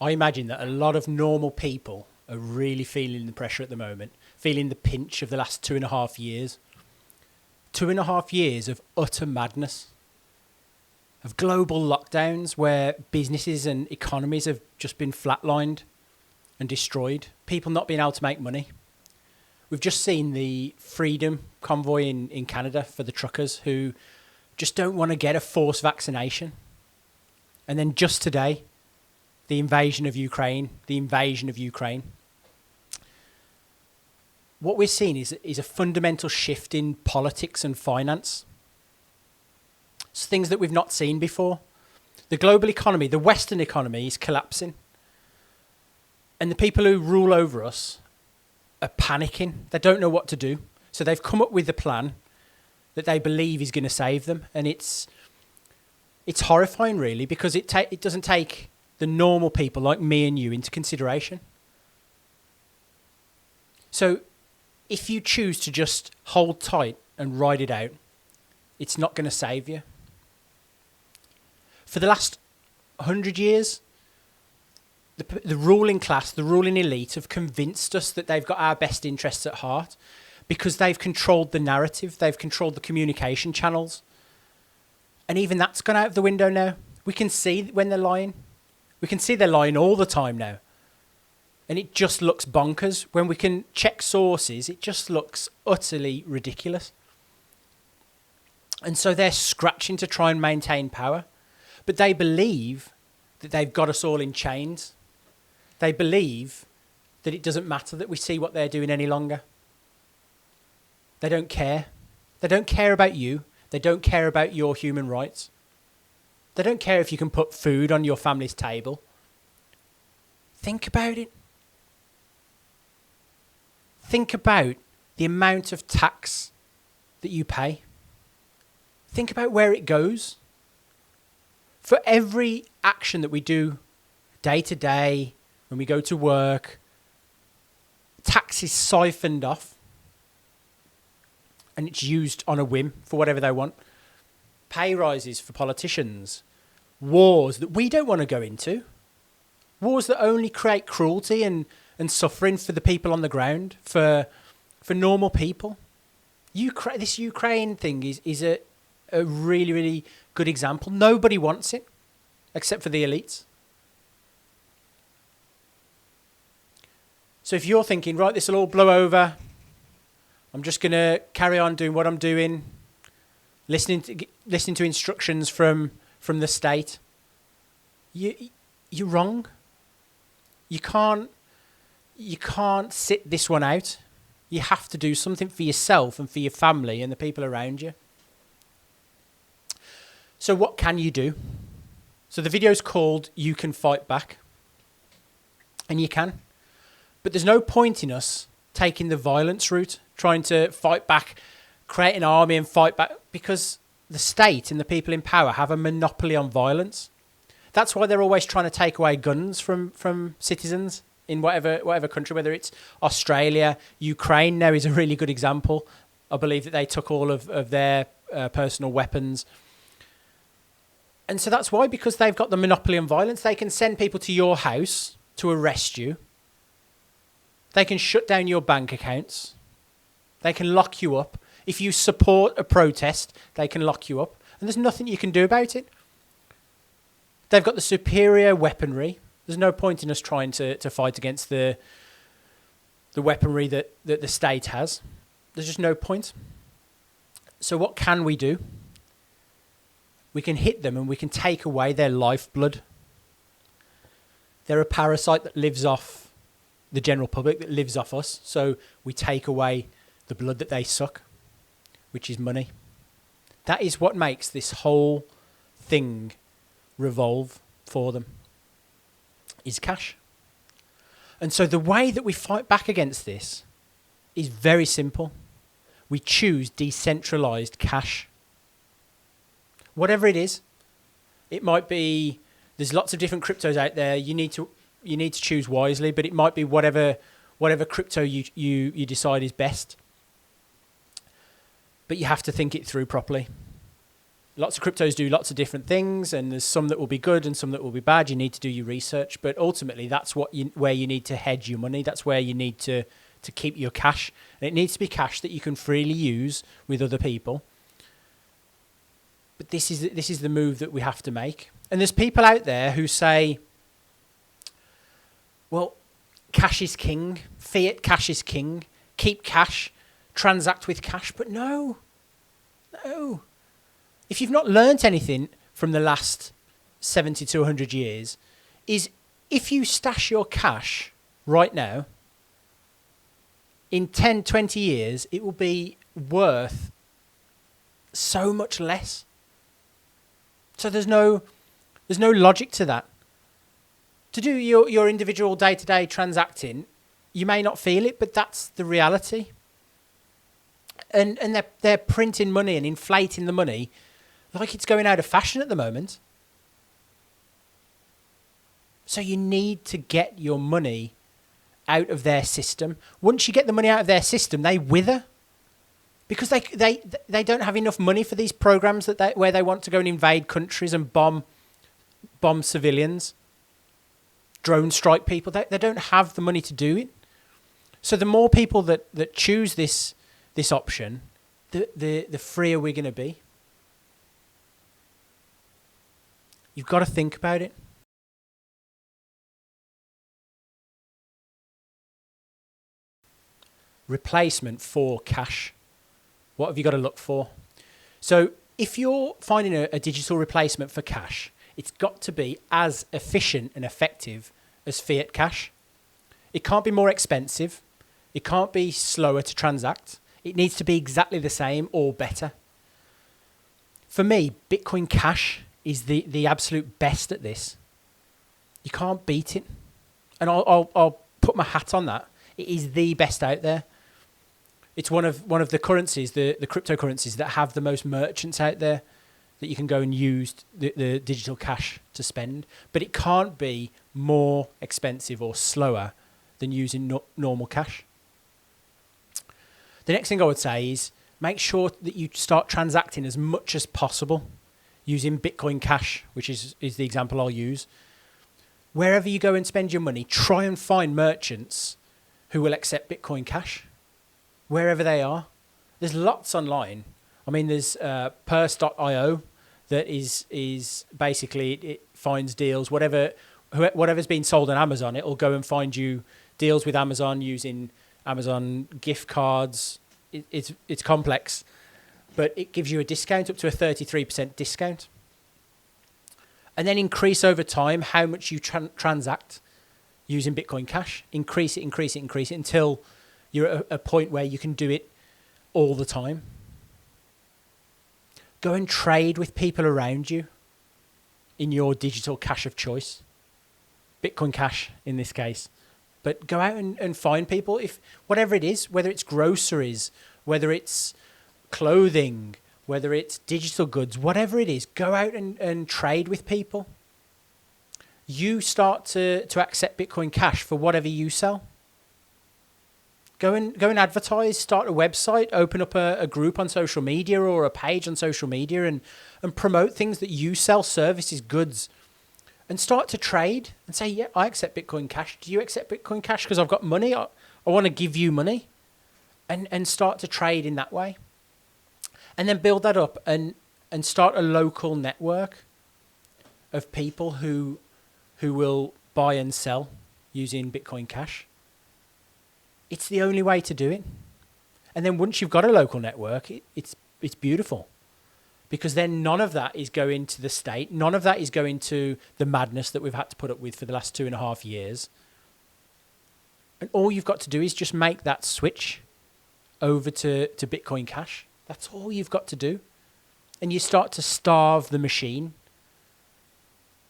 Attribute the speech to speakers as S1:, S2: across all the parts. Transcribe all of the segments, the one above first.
S1: I imagine that a lot of normal people are really feeling the pressure at the moment, feeling the pinch of the last 2.5 years. 2.5 years of utter madness, of global lockdowns where businesses and economies have just been flatlined and destroyed, people not being able to make money. We've just seen the freedom convoy in Canada for the truckers who just don't want to get a forced vaccination. And then just today, the invasion of Ukraine. What we're seeing is a fundamental shift in politics and finance. It's things that we've not seen before. The global economy, the Western economy is collapsing. And the people who rule over us are panicking. They don't know what to do. So they've come up with a plan that they believe is going to save them. And it's horrifying, really, because it doesn't take the normal people like me and you into consideration. So if you choose to just hold tight and ride it out, it's not going to save you. For the last 100 years, the ruling class, the ruling elite have convinced us that they've got our best interests at heart because they've controlled the narrative, they've controlled the communication channels. And even that's gone out of the window now. We can see when they're lying. We can see they're lying all the time now. And it just looks bonkers. When we can check sources, it just looks utterly ridiculous. And so they're scratching to try and maintain power. But they believe that they've got us all in chains. They believe that it doesn't matter that we see what they're doing any longer. They don't care. They don't care about you. They don't care about your human rights. They don't care if you can put food on your family's table. Think about it. Think about the amount of tax that you pay. Think about where it goes. For every action that we do day to day, when we go to work, tax is siphoned off and it's used on a whim for whatever they want. Pay rises for politicians, wars that we don't want to go into, wars that only create cruelty and suffering for the people on the ground, for normal people. This Ukraine thing is a really, really good example. Nobody wants it except for the elites. So if you're thinking, right, this will all blow over, I'm just going to carry on doing what I'm doing, listening to instructions from the state, you're wrong. You can't sit this one out. You have to do something for yourself and for your family and the people around you. So what can you do? So the video's called You Can Fight Back. And you can. But there's no point in us taking the violence route, trying to fight back, create an army and fight back, because the state and the people in power have a monopoly on violence. That's why they're always trying to take away guns from citizens in whatever country, whether it's Australia, Ukraine now is a really good example. I believe that they took all of their personal weapons. And so that's why, because they've got the monopoly on violence, they can send people to your house to arrest you. They can shut down your bank accounts. They can lock you up. If you support a protest, they can lock you up. And there's nothing you can do about it. They've got the superior weaponry. There's no point in us trying to fight against the weaponry that the state has. There's just no point. So what can we do? We can hit them and we can take away their lifeblood. They're a parasite that lives off the general public, that lives off us. So we take away the blood that they suck, which is money. That is what makes this whole thing revolve for them, is cash. And so the way that we fight back against this is very simple. We choose decentralized cash. Whatever it is, it might be, there's lots of different cryptos out there. You need to choose wisely, but it might be whatever crypto you decide is best. But you have to think it through properly. lots of cryptos do lots of different things, and there's some that will be good and some that will be bad. You need to do your research, but ultimately that's where you need to hedge your money. That's where you need to keep your cash, and it needs to be cash that you can freely use with other people. But this is the move that we have to make. And there's people out there who say, well, cash is king, fiat cash is king, keep cash, transact with cash. But no. If you've not learnt anything from the last 70 to 100 years, is if you stash your cash right now, in 10, 20 years, it will be worth so much less. So there's no logic to that. To do your individual day-to-day transacting, you may not feel it, but that's the reality. And they're printing money and inflating the money like it's going out of fashion at the moment. So you need to get your money out of their system. Once you get the money out of their system, they wither. Because they don't have enough money for these programs where they want to go and invade countries and bomb civilians, drone strike people. They don't have the money to do it. So the more people that choose this option, the freer we're going to be. You've got to think about it. Replacement for cash. What have you got to look for? So if you're finding a digital replacement for cash, it's got to be as efficient and effective as fiat cash. It can't be more expensive. It can't be slower to transact. It needs to be exactly the same or better. For me, Bitcoin Cash is the absolute best at this. You can't beat it. And I'll put my hat on that. It is the best out there. It's one of the currencies, the cryptocurrencies that have the most merchants out there that you can go and use the digital cash to spend. But it can't be more expensive or slower than using normal cash. The next thing I would say is make sure that you start transacting as much as possible using Bitcoin Cash, which is the example I'll use. Wherever you go and spend your money, try and find merchants who will accept Bitcoin Cash, wherever they are. There's lots online. I mean, there's purse.io that is basically, it finds deals, whatever's been sold on Amazon, it'll go and find you deals with Amazon using Amazon gift cards. It's complex, but it gives you a discount up to a 33% discount. And then increase over time how much you transact using Bitcoin Cash. Increase it until you're at a point where you can do it all the time. Go and trade with people around you in your digital cash of choice. Bitcoin Cash in this case. But go out and find people, if whatever it is, whether it's groceries, whether it's clothing, whether it's digital goods, whatever it is, go out and trade with people. You start to accept Bitcoin Cash for whatever you sell. Go and advertise, start a website, open up a group on social media or a page on social media and promote things that you sell, services, goods, and start to trade and say, yeah, I accept Bitcoin Cash. Do you accept Bitcoin Cash? Because I've got money. I want to give you money, and start to trade in that way. And then build that up and start a local network of people who will buy and sell using Bitcoin Cash. It's the only way to do it. And then once you've got a local network, it's beautiful. Because then none of that is going to the state. None of that is going to the madness that we've had to put up with for the last 2.5 years. And all you've got to do is just make that switch over to Bitcoin Cash. That's all you've got to do. And you start to starve the machine.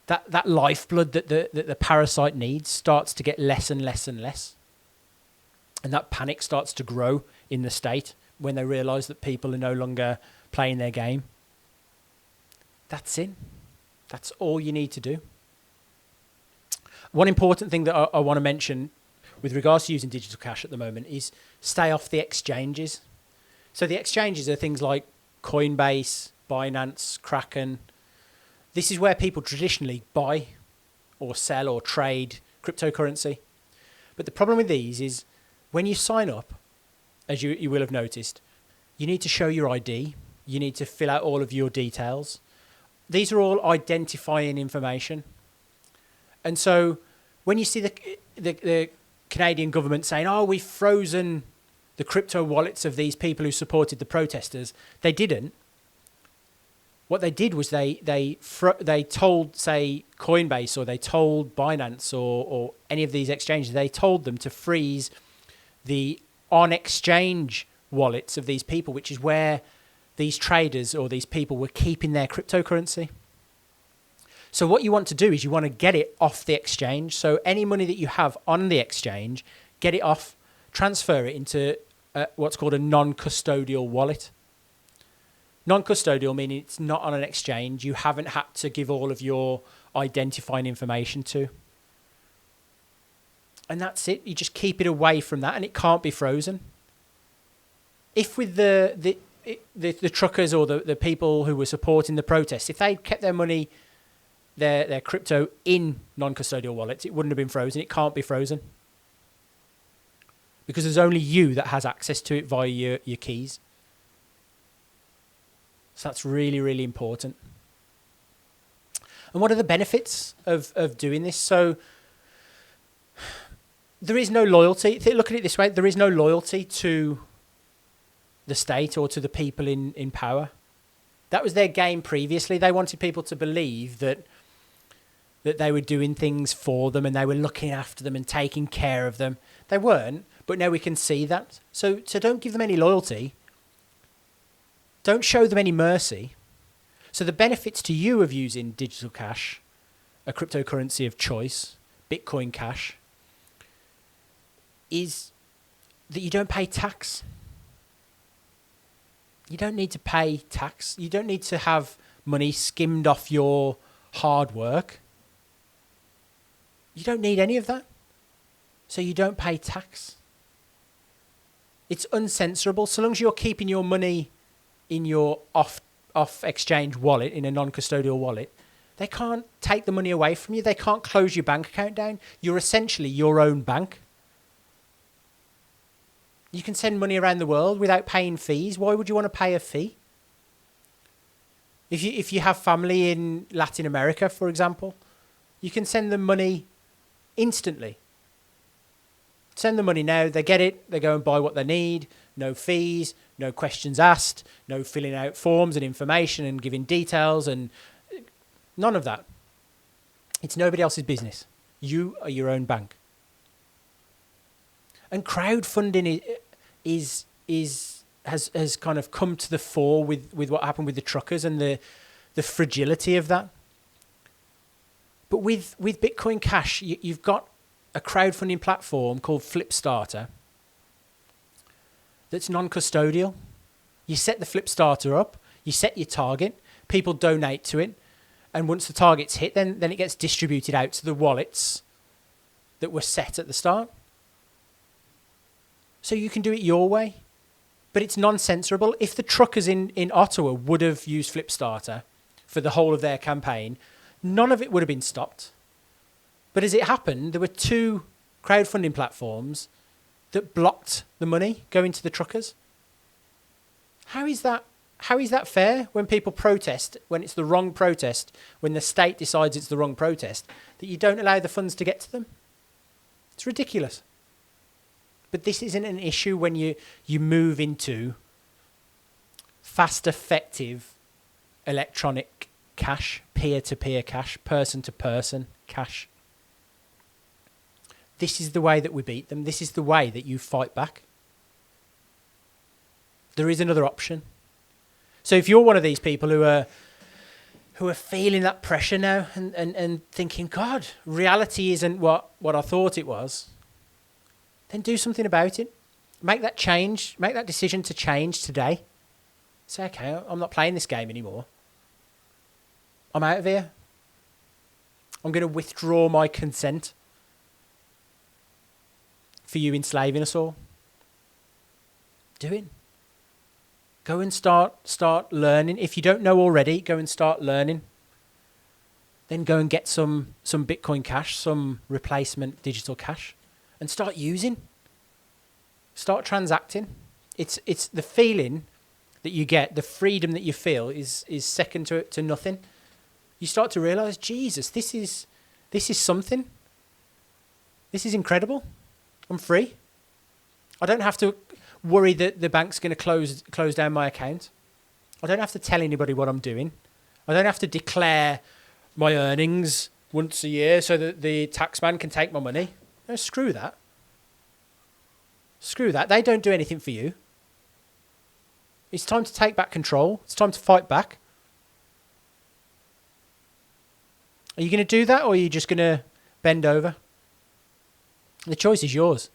S1: That lifeblood that the parasite needs starts to get less and less and less. And that panic starts to grow in the state when they realise that people are no longer playing their game. That's it. That's all you need to do. One important thing that I want to mention with regards to using digital cash at the moment is stay off the exchanges. So the exchanges are things like Coinbase, Binance, Kraken. This is where people traditionally buy or sell or trade cryptocurrency. But the problem with these is when you sign up, as you will have noticed, you need to show your ID. You need to fill out all of your details. These are all identifying information. And so when you see the Canadian government saying, oh, we've frozen the crypto wallets of these people who supported the protesters, they didn't. What they did was they told, say, Coinbase, or they told Binance or any of these exchanges, they told them to freeze the on-exchange wallets of these people, which is where these traders or these people were keeping their cryptocurrency. So what you want to do is you want to get it off the exchange. So any money that you have on the exchange, get it off, transfer it into what's called a non-custodial wallet. Non-custodial meaning it's not on an exchange. You haven't had to give all of your identifying information to. And that's it. You just keep it away from that and it can't be frozen. If with the truckers or the people who were supporting the protests, if they kept their money, their crypto in non-custodial wallets, it wouldn't have been frozen. It can't be frozen. Because there's only you that has access to it via your keys. So that's really, really important. And what are the benefits of doing this? So there is no loyalty. Look at it this way. There is no loyalty to the state or to the people in power. That was their game previously. They wanted people to believe that they were doing things for them and they were looking after them and taking care of them. They weren't, but now we can see that. So don't give them any loyalty. Don't show them any mercy. So the benefits to you of using digital cash, a cryptocurrency of choice, Bitcoin Cash, is that you don't pay tax. You don't need to pay tax. You don't need to have money skimmed off your hard work. You don't need any of that. So you don't pay tax. It's uncensorable. So long as you're keeping your money in your off-exchange wallet, in a non-custodial wallet, they can't take the money away from you. They can't close your bank account down. You're essentially your own bank. You can send money around the world without paying fees. Why would you want to pay a fee? If you have family in Latin America, for example, you can send them money instantly. Send the money now, they get it, they go and buy what they need, no fees, no questions asked, no filling out forms and information and giving details and none of that. It's nobody else's business. You are your own bank. And crowdfunding has kind of come to the fore with what happened with the truckers and the fragility of that. But with Bitcoin Cash, you've got a crowdfunding platform called Flipstarter that's non-custodial. You set the Flipstarter up, you set your target, people donate to it, and once the target's hit, then it gets distributed out to the wallets that were set at the start. So you can do it your way, but it's non-censorable. If the truckers in Ottawa would have used Flipstarter for the whole of their campaign, none of it would have been stopped. But as it happened, there were two crowdfunding platforms that blocked the money going to the truckers. How is that fair when people protest, when it's the wrong protest, when the state decides it's the wrong protest, that you don't allow the funds to get to them? It's ridiculous. But this isn't an issue when you move into fast, effective electronic cash, peer-to-peer cash, person-to-person cash. This is the way that we beat them. This is the way that you fight back. There is another option. So if you're one of these people who are feeling that pressure now and thinking, God, reality isn't what I thought it was, then do something about it. Make that change. Make that decision to change today. Say, okay, I'm not playing this game anymore. I'm out of here. I'm going to withdraw my consent for you enslaving us all. Do it. Go and start learning. If you don't know already, go and start learning. Then go and get some Bitcoin Cash, some replacement digital cash, and start using. Start transacting. It's the feeling that you get, the freedom that you feel is second to nothing. You start to realize, Jesus, this is something. This is incredible. I'm free. I don't have to worry that the bank's going to close down my account. I don't have to tell anybody what I'm doing. I don't have to declare my earnings once a year so that the taxman can take my money. No, screw that. Screw that. They don't do anything for you. It's time to take back control. It's time to fight back. Are you going to do that, or are you just going to bend over? The choice is yours.